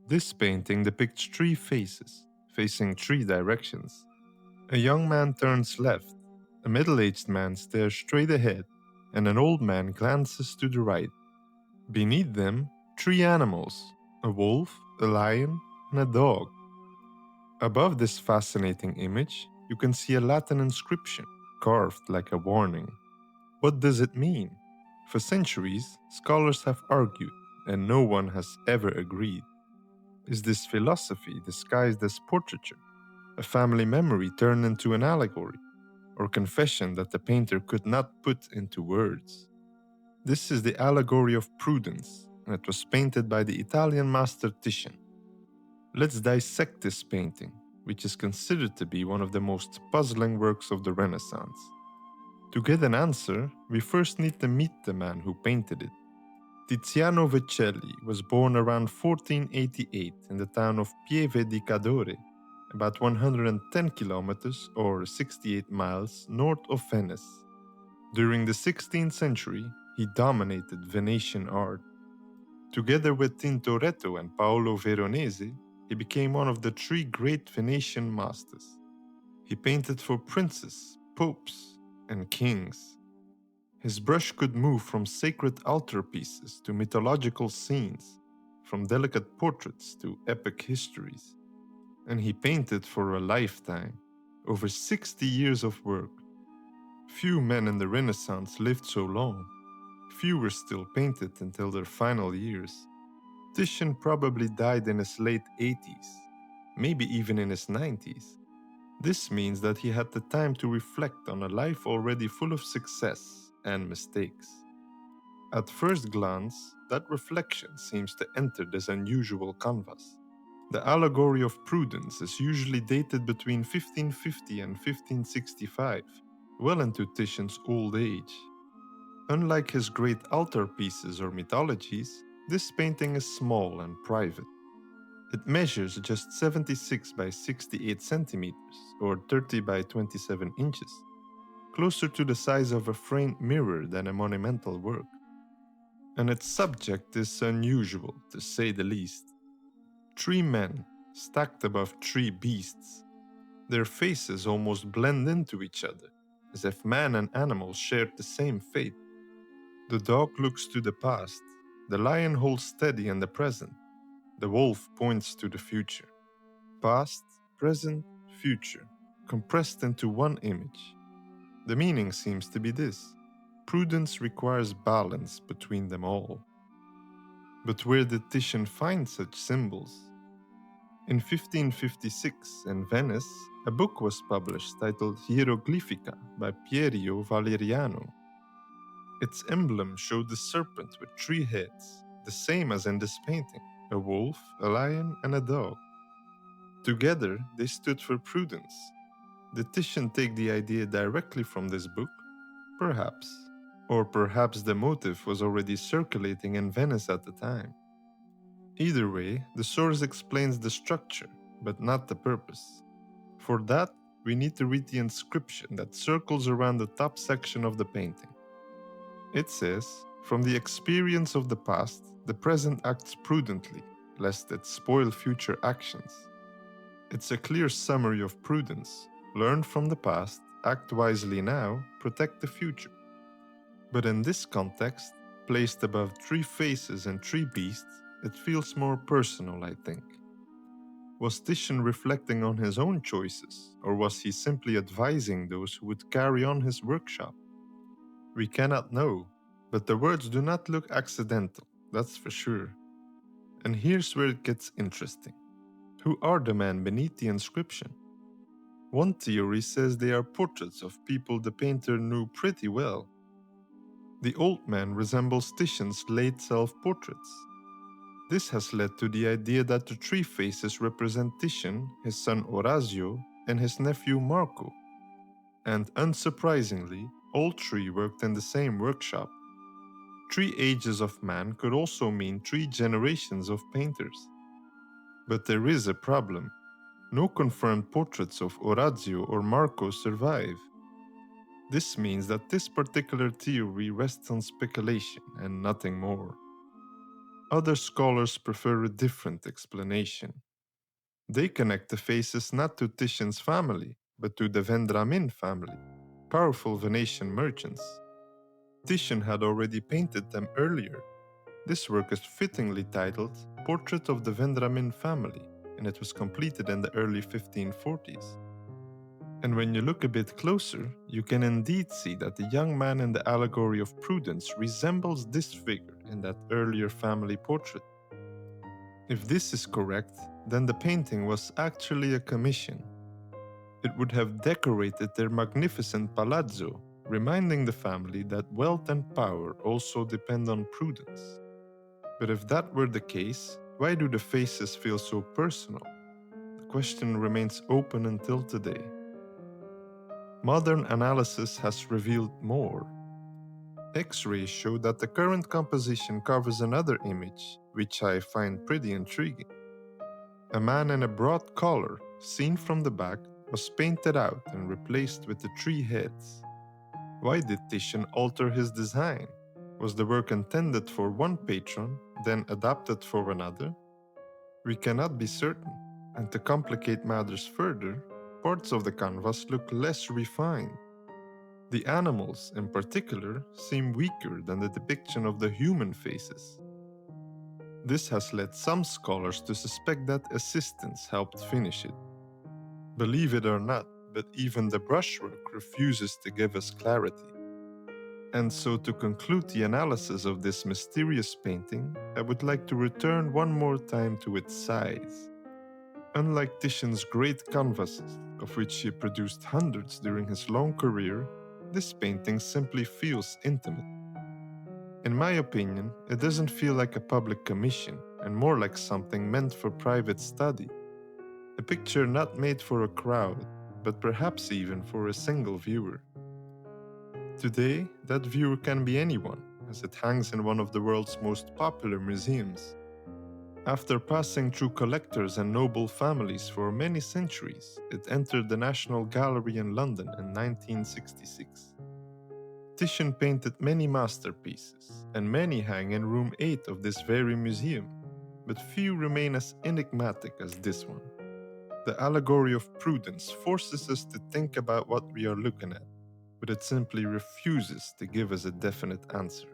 This painting depicts three faces, facing three directions. A young man turns left, a middle-aged man stares straight ahead, and an old man glances to the right. Beneath them, three animals, a wolf, a lion, and a dog. Above this fascinating image, you can see a Latin inscription, carved like a warning. What does it mean? For centuries, scholars have argued, and no one has ever agreed. Is this philosophy disguised as portraiture, a family memory turned into an allegory, or confession that the painter could not put into words? This is the Allegory of Prudence, and it was painted by the Italian master Titian. Let's dissect this painting, which is considered to be one of the most puzzling works of the Renaissance. To get an answer, we first need to meet the man who painted it. Tiziano Vecelli was born around 1488 in the town of Pieve di Cadore, about 110 kilometers or 68 miles north of Venice. During the 16th century, he dominated Venetian art. Together with Tintoretto and Paolo Veronese, he became one of the three great Venetian masters. He painted for princes, popes, and kings. His brush could move from sacred altarpieces to mythological scenes, from delicate portraits to epic histories. And he painted for a lifetime, over 60 years of work. Few men in the Renaissance lived so long. Fewer still painted until their final years. Titian probably died in his late 80s, maybe even in his 90s. This means that he had the time to reflect on a life already full of success and mistakes. At first glance, that reflection seems to enter this unusual canvas. The Allegory of Prudence is usually dated between 1550 and 1565, well into Titian's old age. Unlike his great altarpieces or mythologies, this painting is small and private. It measures just 76 by 68 centimeters or 30 by 27 inches, closer to the size of a framed mirror than a monumental work. And its subject is unusual, to say the least. Three men, stacked above three beasts. Their faces almost blend into each other, as if man and animal shared the same fate. The dog looks to the past, the lion holds steady in the present, the wolf points to the future. Past, present, future, compressed into one image. The meaning seems to be this: prudence requires balance between them all. But where did Titian find such symbols? In 1556, in Venice, a book was published titled Hieroglyphica by Piero Valeriano. Its emblem showed the serpent with three heads, the same as in this painting: a wolf, a lion, and a dog. Together, they stood for prudence. Did Titian take the idea directly from this book? Perhaps. Or perhaps the motive was already circulating in Venice at the time. Either way, the source explains the structure, but not the purpose. For that, we need to read the inscription that circles around the top section of the painting. It says, "From the experience of the past, the present acts prudently, lest it spoil future actions." It's a clear summary of prudence. Learn from the past, act wisely now, protect the future. But in this context, placed above three faces and three beasts, it feels more personal, I think. Was Titian reflecting on his own choices, or was he simply advising those who would carry on his workshop? We cannot know, but the words do not look accidental, that's for sure. And here's where it gets interesting. Who are the men beneath the inscription? One theory says they are portraits of people the painter knew pretty well. The old man resembles Titian's late self-portraits. This has led to the idea that the three faces represent Titian, his son Orazio, and his nephew Marco. And unsurprisingly, all three worked in the same workshop. Three ages of man could also mean three generations of painters. But there is a problem. No confirmed portraits of Orazio or Marco survive. This means that this particular theory rests on speculation and nothing more. Other scholars prefer a different explanation. They connect the faces not to Titian's family, but to the Vendramin family, powerful Venetian merchants. Titian had already painted them earlier. This work is fittingly titled Portrait of the Vendramin Family, and it was completed in the early 1540s. And when you look a bit closer, you can indeed see that the young man in the Allegory of Prudence resembles this figure in that earlier family portrait. If this is correct, then the painting was actually a commission. It would have decorated their magnificent palazzo, reminding the family that wealth and power also depend on prudence. But if that were the case, why do the faces feel so personal? The question remains open until today. Modern analysis has revealed more. X-rays show that the current composition covers another image, which I find pretty intriguing. A man in a broad collar, seen from the back, was painted out and replaced with the three heads. Why did Titian alter his design? Was the work intended for one patron, then adapted for another? We cannot be certain, and to complicate matters further, parts of the canvas look less refined. The animals, in particular, seem weaker than the depiction of the human faces. This has led some scholars to suspect that assistants helped finish it. Believe it or not, but even the brushwork refuses to give us clarity. And so, to conclude the analysis of this mysterious painting, I would like to return one more time to its size. Unlike Titian's great canvases, of which he produced hundreds during his long career, this painting simply feels intimate. In my opinion, it doesn't feel like a public commission, and more like something meant for private study. A picture not made for a crowd, but perhaps even for a single viewer. Today, that viewer can be anyone, as it hangs in one of the world's most popular museums. After passing through collectors and noble families for many centuries, it entered the National Gallery in London in 1966. Titian painted many masterpieces, and many hang in room 8 of this very museum, but few remain as enigmatic as this one. The Allegory of Prudence forces us to think about what we are looking at, but it simply refuses to give us a definite answer.